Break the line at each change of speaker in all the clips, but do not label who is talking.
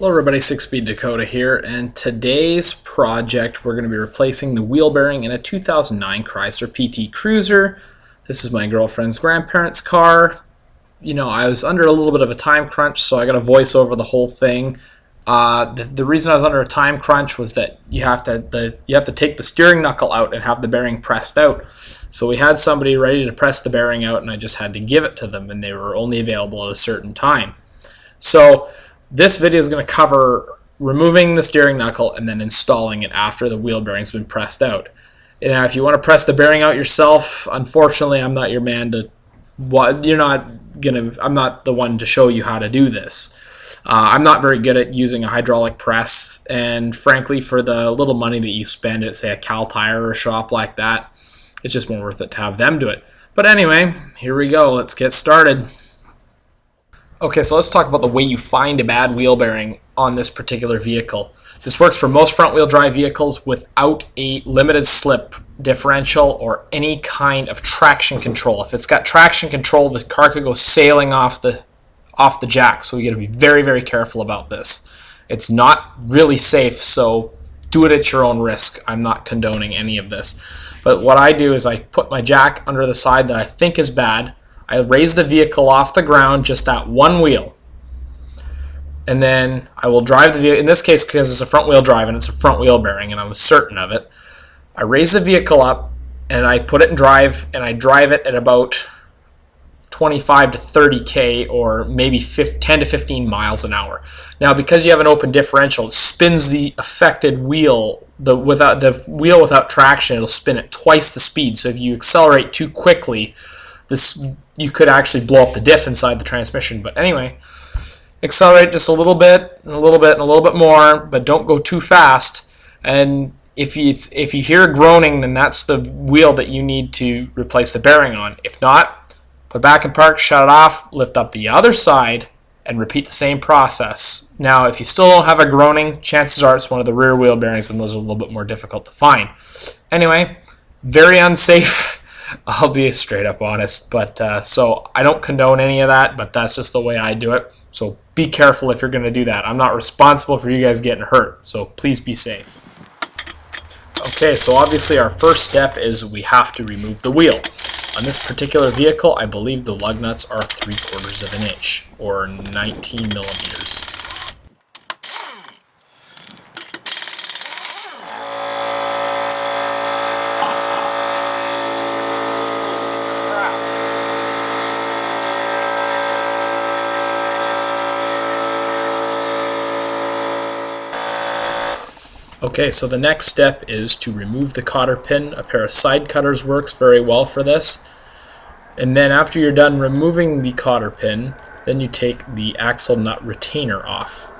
Hello everybody, 6-Speed Dakota here, and today's project we're going to be replacing the wheel bearing in a 2009 Chrysler PT Cruiser. This is my girlfriend's grandparents' car. You know, I was under a little bit of a time crunch, so I got to voice over the whole thing. The reason I was under a time crunch was that you have to take the steering knuckle out and have the bearing pressed out. So we had somebody ready to press the bearing out, and I just had to give it to them, and they were only available at a certain time. So this video is going to cover removing the steering knuckle and then installing it after the wheel bearing's been pressed out. And if you want to press the bearing out yourself, unfortunately, I'm not your man to. I'm not the one to show you how to do this. I'm not very good at using a hydraulic press, and frankly, for the little money that you spend at, say, a Cal Tire or a shop like that, it's just more worth it to have them do it. But anyway, here we go. Let's get started. Okay, so let's talk about the way you find a bad wheel bearing on this particular vehicle. This works for most front-wheel drive vehicles without a limited slip differential or any kind of traction control. If it's got traction control, the car could go sailing off the jack, so you got to be very, very careful about this. It's not really safe, so do it at your own risk. I'm not condoning any of this. But what I do is I put my jack under the side that I think is bad. I raise the vehicle off the ground, just that one wheel. And then I will drive the vehicle, in this case because it's a front wheel drive and it's a front wheel bearing and I'm certain of it. I raise the vehicle up and I put it in drive, and I drive it at about 25 to 30k or maybe 10 to 15 miles an hour. Now, because you have an open differential, it spins the affected wheel, the wheel without traction, it'll spin at twice the speed. So if you accelerate too quickly, you could actually blow up the diff inside the transmission. But anyway, accelerate just a little bit, and a little bit, and a little bit more, but don't go too fast. And if you hear groaning, then that's the wheel that you need to replace the bearing on. If not, put back in park, shut it off, lift up the other side, and repeat the same process. Now, if you still don't have a groaning, chances are it's one of the rear wheel bearings, and those are a little bit more difficult to find. Anyway, very unsafe. I'll be straight up honest, but so I don't condone any of that, but that's just the way I do it. So be careful if you're going to do that. I'm not responsible for you guys getting hurt, so please be safe. Okay, so obviously our first step is we have to remove the wheel. On this particular vehicle, I believe the lug nuts are 3/4 of an inch, or 19 millimeters. Okay, so the next step is to remove the cotter pin. A pair of side cutters works very well for this. And then after you're done removing the cotter pin, then you take the axle nut retainer off.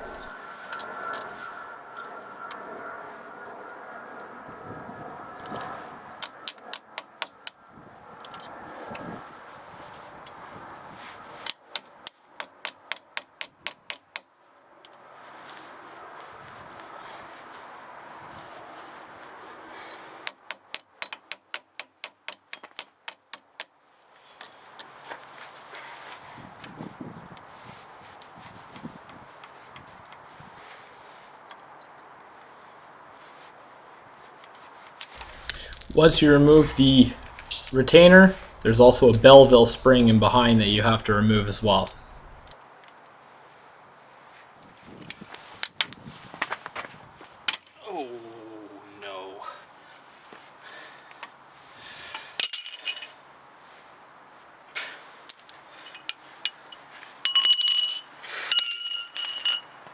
Once you remove the retainer, there's also a Belleville spring in behind that you have to remove as well.
Oh no.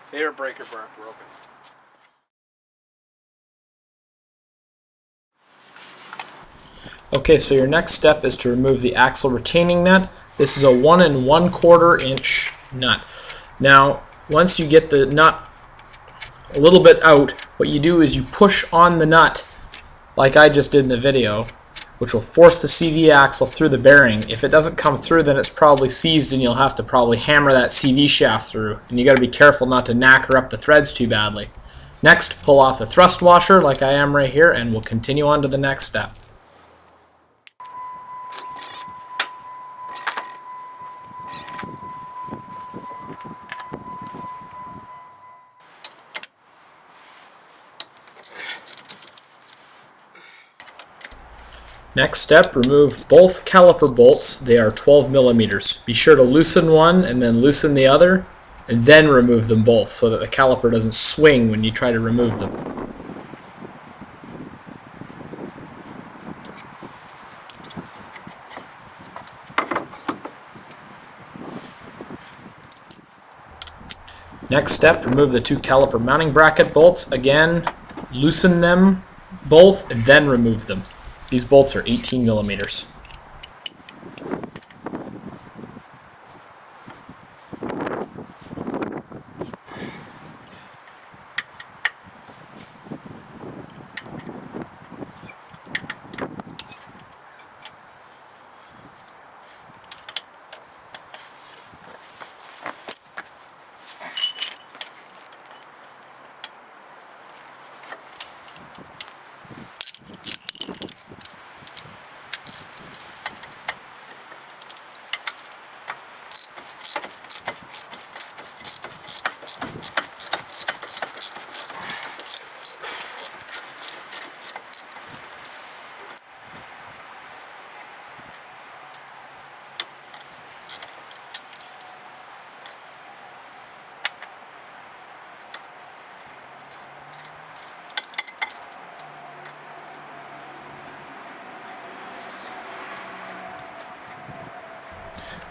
Favorite breaker bar broken.
Okay, so your next step is to remove the axle retaining nut. This is a 1 1/4 inch nut. Now, once you get the nut a little bit out, what you do is you push on the nut like I just did in the video, which will force the CV axle through the bearing. If it doesn't come through, then it's probably seized and you'll have to probably hammer that CV shaft through. And you got to be careful not to knacker up the threads too badly. Next, pull off the thrust washer like I am right here, and we'll continue on to the next step. Next step, remove both caliper bolts. They are 12 millimeters. Be sure to loosen one and then loosen the other, and then remove them both so that the caliper doesn't swing when you try to remove them. Next step, remove the two caliper mounting bracket bolts. Again, loosen them both and then remove them. These bolts are 18 millimeters.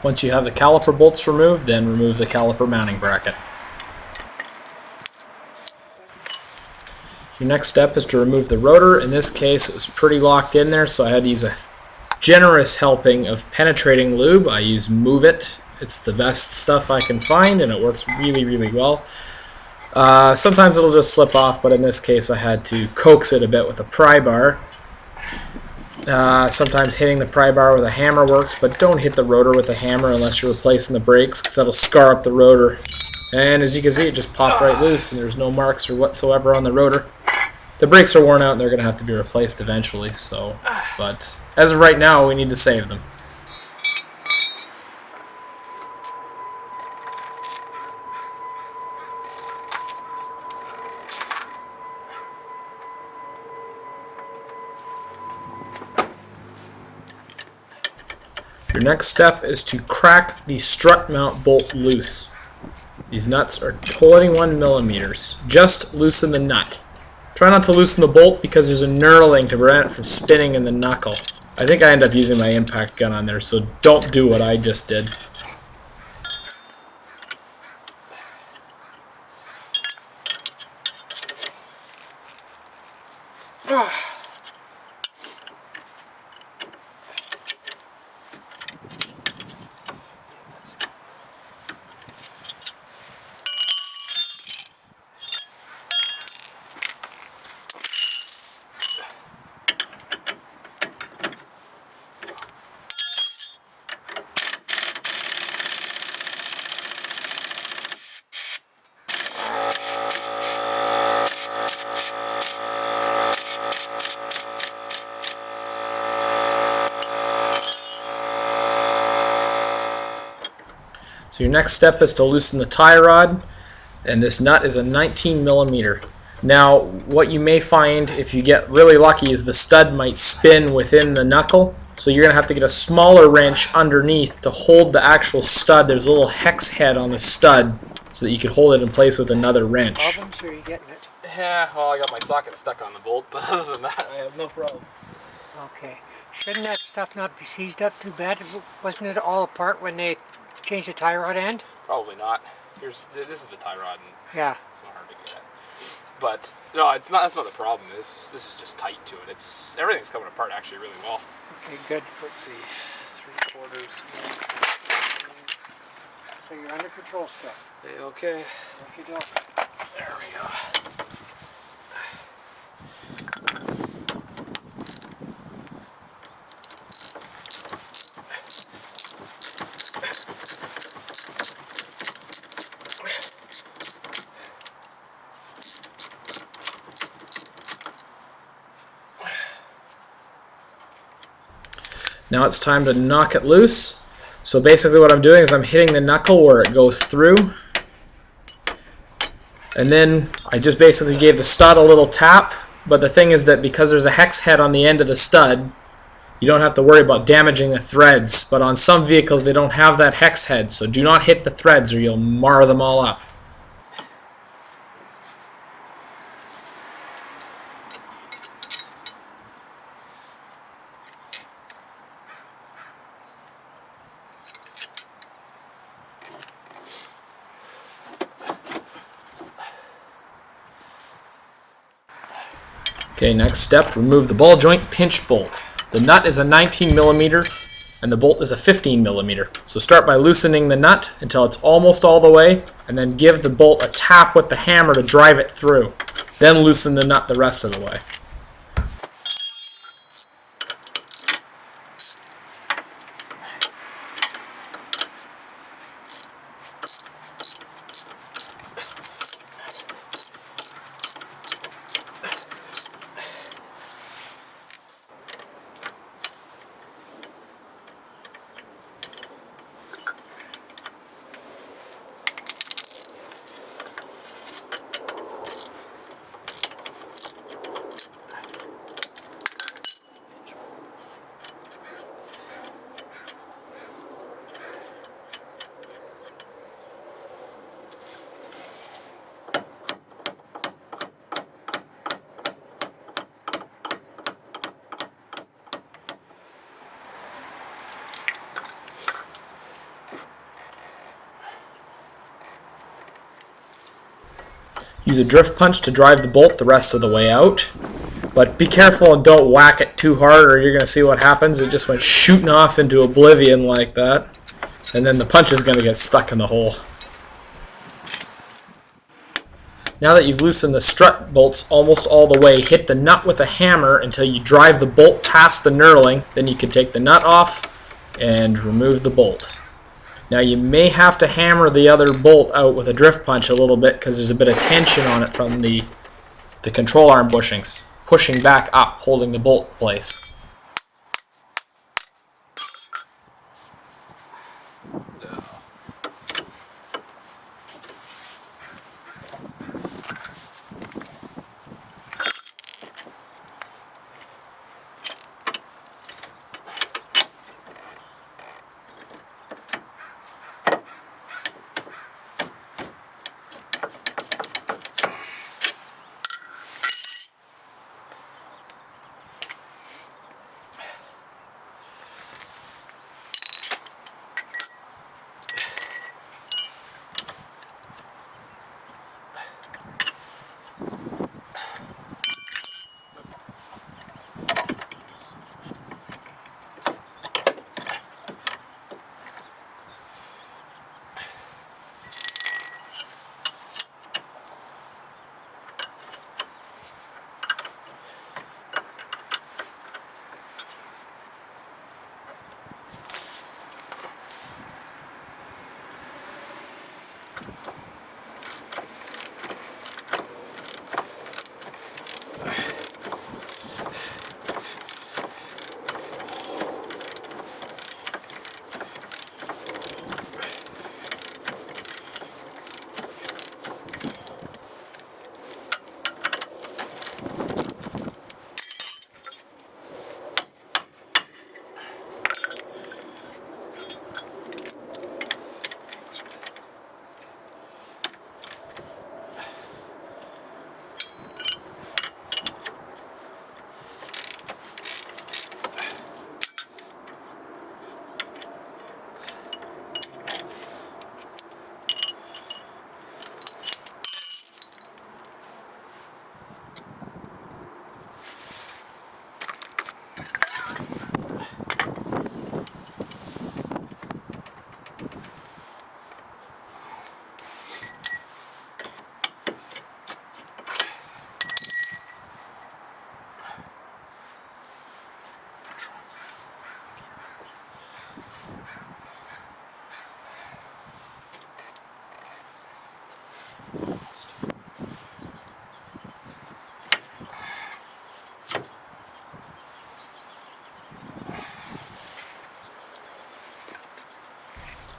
Once you have the caliper bolts removed, then remove the caliper mounting bracket. Your next step is to remove the rotor. In this case, it was pretty locked in there, so I had to use a generous helping of penetrating lube. I use Move It. It's the best stuff I can find, and it works really, really well. Sometimes it'll just slip off, but in this case I had to coax it a bit with a pry bar. Sometimes hitting the pry bar with a hammer works, but don't hit the rotor with a hammer unless you're replacing the brakes, because that'll scar up the rotor. And as you can see, it just popped right loose, and there's no marks or whatsoever on the rotor. The brakes are worn out, and they're going to have to be replaced eventually. But as of right now, we need to save them. Your next step is to crack the strut mount bolt loose. These nuts are 21 millimeters. Just loosen the nut. Try not to loosen the bolt because there's a knurling to prevent it from spinning in the knuckle. I think I end up using my impact gun on there, so don't do what I just did. So your next step is to loosen the tie rod, and this nut is a 19 millimeter. Now, what you may find if you get really lucky is the stud might spin within the knuckle, so you're going to have to get a smaller wrench underneath to hold the actual stud. There's a little hex head on the stud so that you can hold it in place with another wrench.
Problems, or are you getting it? Yeah, well, I got my socket stuck on the bolt, but other than that, I have no problems.
Okay. Shouldn't that stuff not be seized up too bad? Wasn't it all apart when they changed the tie rod end?
Probably not. This is the tie rod, and
Yeah.
it's not hard to get at. But no, it's not. That's not the problem. This is just tight to it. Everything's coming apart actually really well.
Okay, good.
Let's see, 3/4.
So you're under control still.
Okay.
If you don't.
There we go.
Now it's time to knock it loose. So basically what I'm doing is I'm hitting the knuckle where it goes through. And then I just basically gave the stud a little tap. But the thing is that because there's a hex head on the end of the stud, you don't have to worry about damaging the threads, but on some vehicles they don't have that hex head, so do not hit the threads or you'll mar them all up. Okay, next step, remove the ball joint pinch bolt. The nut is a 19 millimeter and the bolt is a 15 millimeter. So start by loosening the nut until it's almost all the way, and then give the bolt a tap with the hammer to drive it through. Then loosen the nut the rest of the way. Use a drift punch to drive the bolt the rest of the way out. But be careful and don't whack it too hard or you're going to see what happens. It just went shooting off into oblivion like that. And then the punch is going to get stuck in the hole. Now that you've loosened the strut bolts almost all the way, hit the nut with a hammer until you drive the bolt past the knurling. Then you can take the nut off and remove the bolt. Now you may have to hammer the other bolt out with a drift punch a little bit because there's a bit of tension on it from the control arm bushings, pushing back up, holding the bolt in place.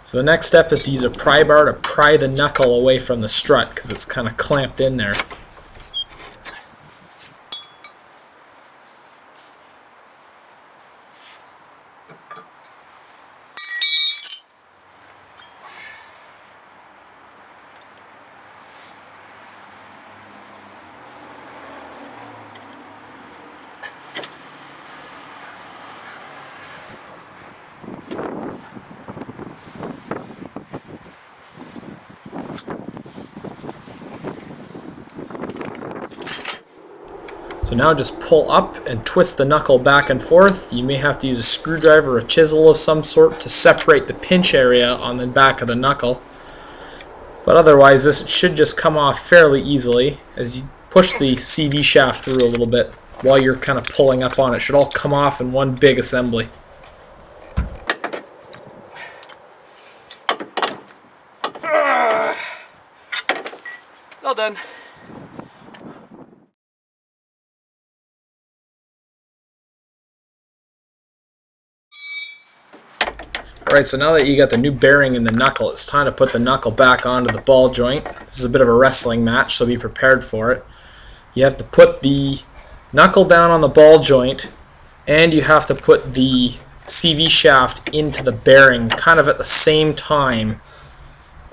So the next step is to use a pry bar to pry the knuckle away from the strut because it's kind of clamped in there. So now just pull up and twist the knuckle back and forth. You may have to use a screwdriver or a chisel of some sort to separate the pinch area on the back of the knuckle. But otherwise, this should just come off fairly easily as you push the CV shaft through a little bit while you're kind of pulling up on it. It should all come off in one big assembly.
All done.
Alright, so now that you got the new bearing in the knuckle, it's time to put the knuckle back onto the ball joint. This is a bit of a wrestling match, so be prepared for it. You have to put the knuckle down on the ball joint, and you have to put the CV shaft into the bearing kind of at the same time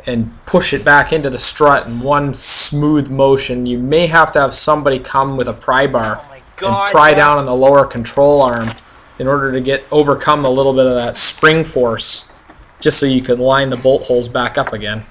and push it back into the strut in one smooth motion. You may have to have somebody come with a pry bar and pry down on the lower control arm in order to overcome a little bit of that spring force, just so you can line the bolt holes back up again.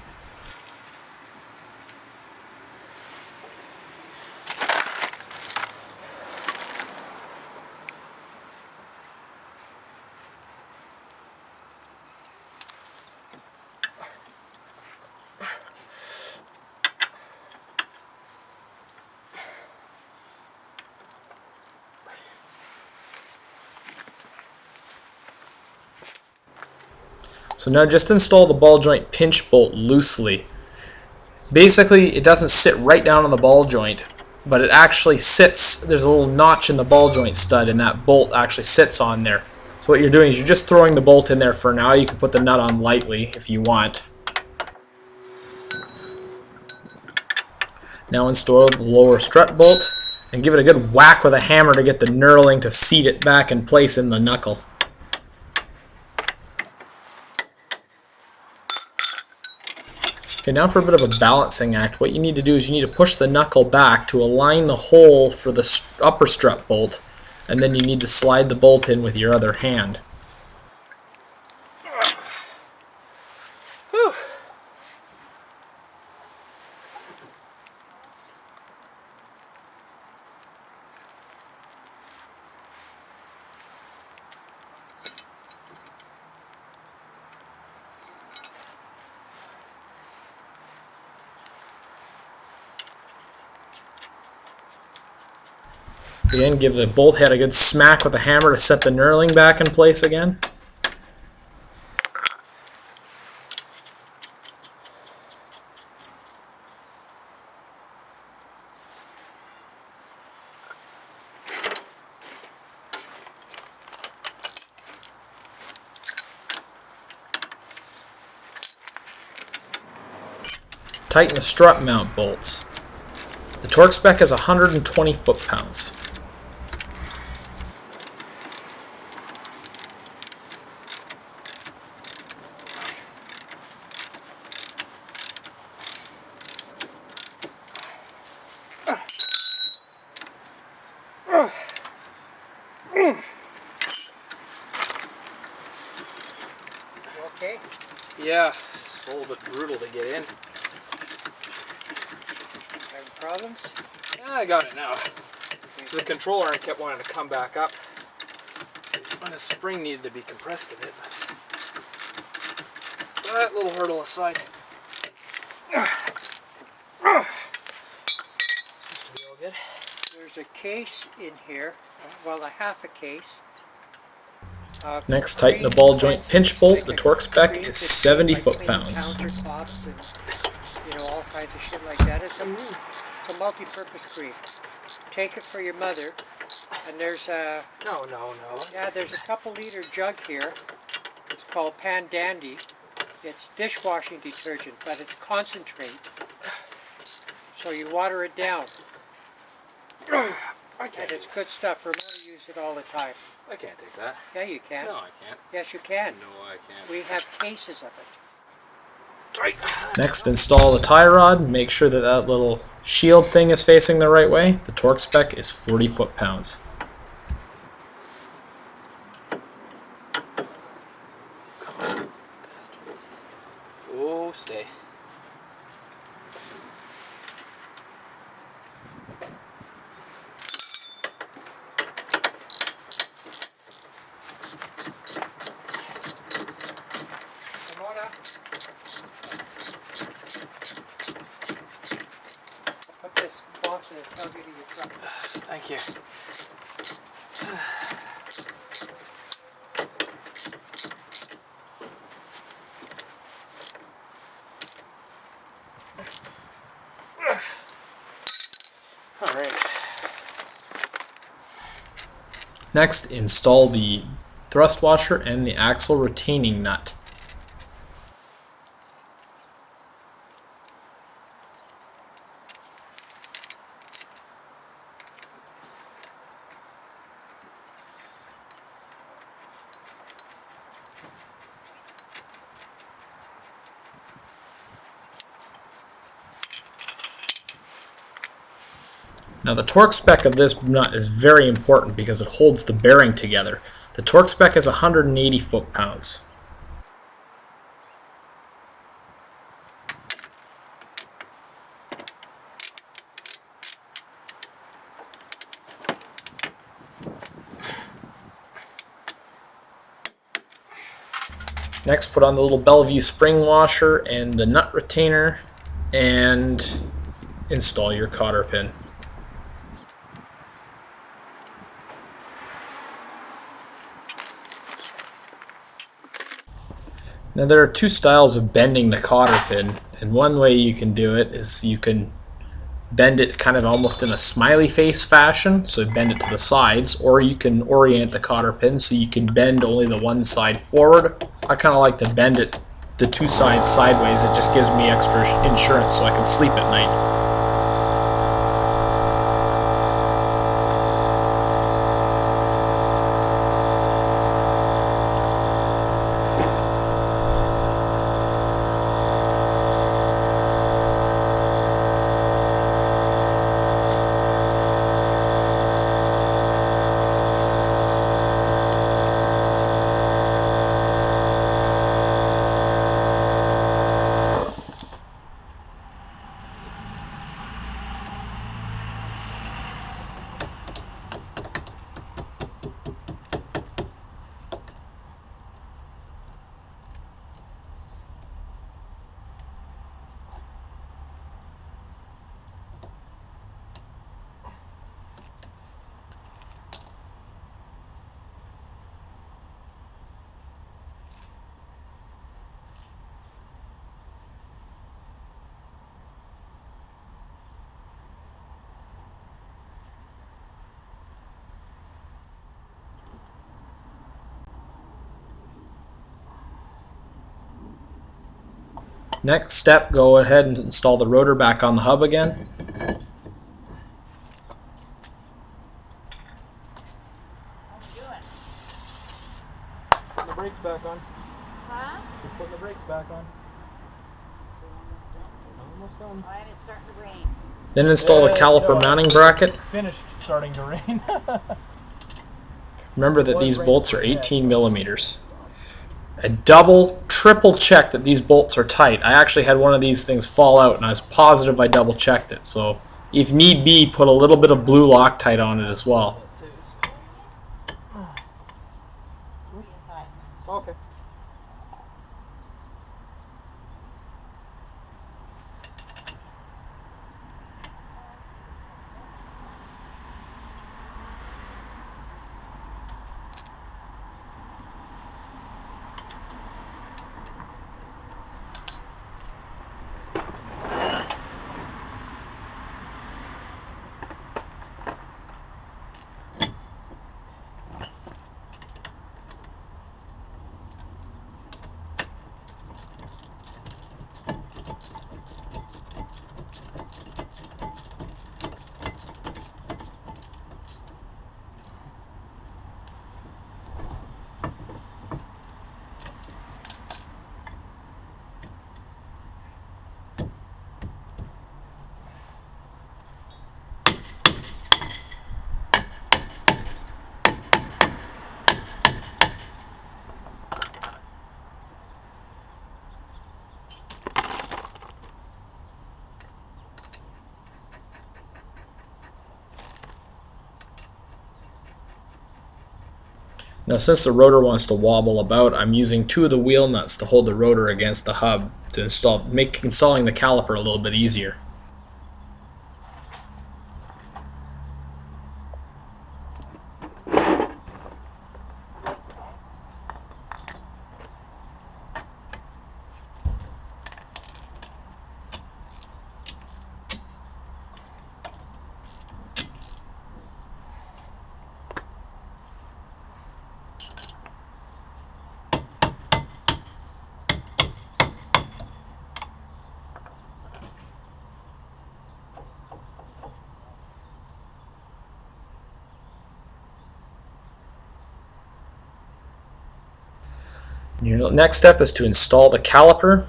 So now just install the ball joint pinch bolt loosely. Basically, it doesn't sit right down on the ball joint, but it actually sits, there's a little notch in the ball joint stud, and that bolt actually sits on there. So what you're doing is you're just throwing the bolt in there for now. You can put the nut on lightly if you want. Now install the lower strut bolt and give it a good whack with a hammer to get the knurling to seat it back in place in the knuckle. Okay, now for a bit of a balancing act, what you need to do is you need to push the knuckle back to align the hole for the upper strut bolt, and then you need to slide the bolt in with your other hand.
Whew.
Again, give the bolt head a good smack with a hammer to set the knurling back in place again. Tighten the strut mount bolts. The torque spec is 120 foot-pounds.
Okay.
Yeah, it's a little bit brutal to get in.
Having problems?
Yeah, I got it now. So the control arm kept wanting to come back up, and the spring needed to be compressed a bit. But that little hurdle aside, seems to be all good.
There's a case in here, well, a half a case.
Next, tighten the ball joint pinch bolt. The torque spec is 70 foot-pounds.
Countertops and, you know, all kinds of shit like that. It's a multi-purpose cream. Take it for your mother, and there's a
No.
yeah, there's a couple liter jug here. It's called Pandandy. It's dishwashing detergent, but it's concentrate. So you water it down. And it's good stuff. Remember to use it all the time.
I can't take that.
Yeah, you can.
No, I can't.
Yes, you can.
No, I can't.
We have cases of it.
Right.
Next, install the tie rod. Make sure that that little shield thing is facing the right way. The torque spec is 40 foot-pounds.
Oh, stay. Thank you. All right.
Next, install the thrust washer and the axle retaining nut. Now the torque spec of this nut is very important because it holds the bearing together. The torque spec is 180 foot-pounds. Next, put on the little Bellevue spring washer and the nut retainer and install your cotter pin. Now there are two styles of bending the cotter pin, and one way you can do it is you can bend it kind of almost in a smiley face fashion, so bend it to the sides, or you can orient the cotter pin so you can bend only the one side forward. I kind of like to bend it the two sides sideways. It just gives me extra insurance so I can sleep at night. Next step, go ahead and install the rotor back on the hub again.
Putting the brakes back on.
Huh?
Just putting the brakes back on.
So
Almost done.
why did it start to rain?
Then install the caliper mounting bracket.
Finished starting to rain.
Remember that these bolts are 18 millimeters. A double, triple check that these bolts are tight. I actually had one of these things fall out and I was positive I double checked it. So if need be, put a little bit of blue Loctite on it as well.
Okay.
Now since the rotor wants to wobble about, I'm using two of the wheel nuts to hold the rotor against the hub to make installing the caliper a little bit easier. Your next step is to install the caliper.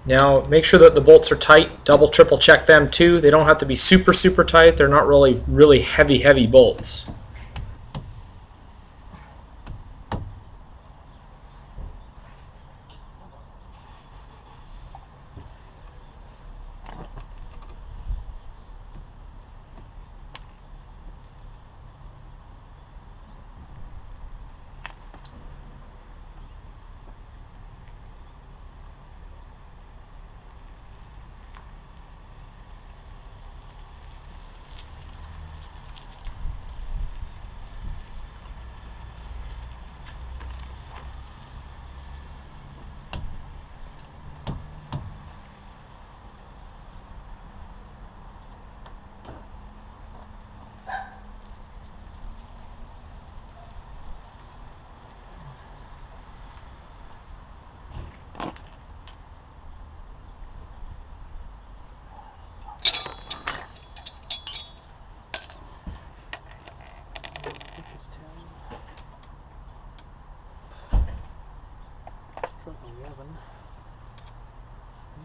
Now make sure that the bolts are tight. Double, triple check them too. They don't have to be super tight. They're not really heavy bolts.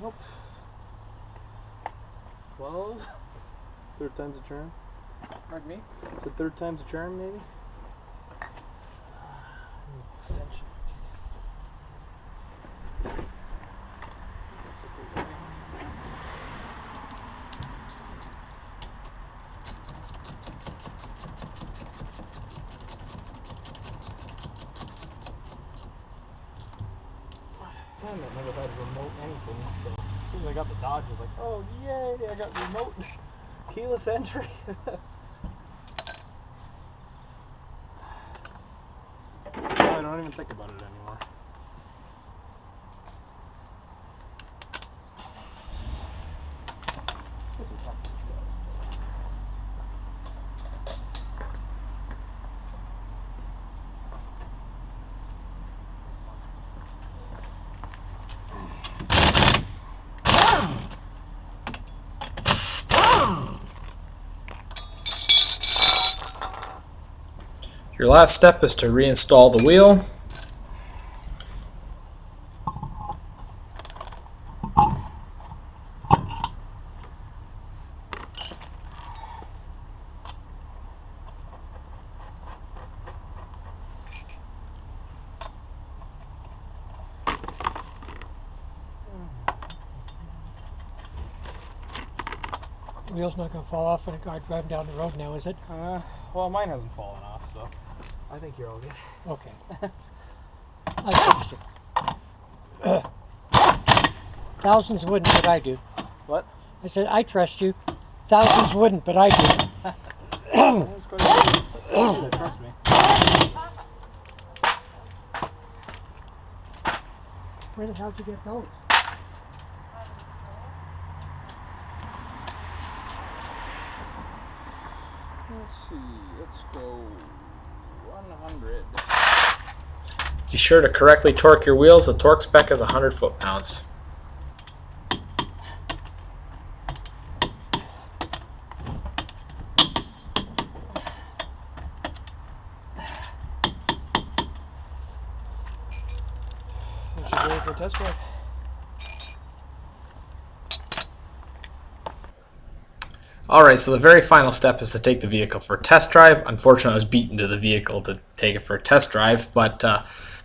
Nope. 12. Third time's a charm.
Pardon me?
Is it third time's a charm, maybe? Extension. I've never had a remote anything, so as soon as I got the Dodge, I was like, oh yay, I got remote keyless entry. I don't even think about it anymore.
Your last step is to reinstall the wheel.
The wheel's not going to fall off when a car driving down the road now, is it?
Well, mine hasn't fallen off, so I think you're all good.
Okay. I trust you. Thousands wouldn't, but I do.
What?
I said, I trust you. Thousands wouldn't, but I do.
Trust me.
Where the hell did you get those?
Let's see, let's go 100.
Be sure to correctly torque your wheels. The torque spec is 100 foot-pounds.
We should go for a test drive.
Alright, so the very final step is to take the vehicle for a test drive. Unfortunately, I was beaten to the vehicle to take it for a test drive, but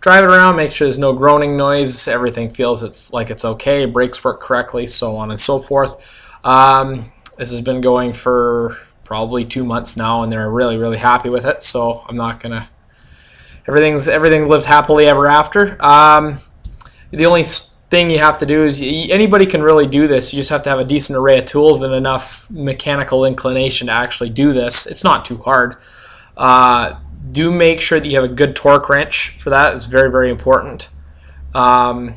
drive it around, make sure there's no groaning noise, everything feels it's okay, brakes work correctly, so on and so forth. This has been going for probably 2 months now, and they're really happy with it, so I'm not gonna... Everything lives happily ever after. The only thing you have to do is, anybody can really do this, you just have to have a decent array of tools and enough mechanical inclination to actually do this. It's not too hard. Do make sure that you have a good torque wrench for that. It's very important. Yeah,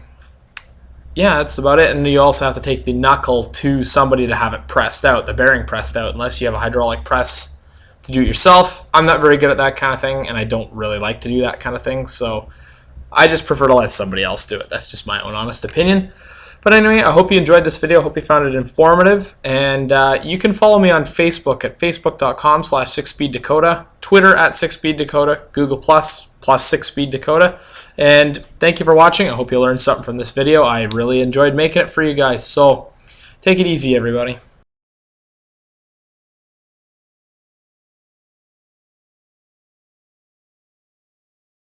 that's about it. And you also have to take the knuckle to somebody to have it pressed out, the bearing pressed out, unless you have a hydraulic press to do it yourself. I'm not very good at that kind of thing, and I don't really like to do that kind of thing, so I just prefer to let somebody else do it. That's just my own honest opinion. But anyway, I hope you enjoyed this video. I hope you found it informative. And you can follow me on Facebook at facebook.com/6speeddakota, Twitter at 6speeddakota, Google plus 6speeddakota. And thank you for watching. I hope you learned something from this video. I really enjoyed making it for you guys. So take it easy, everybody.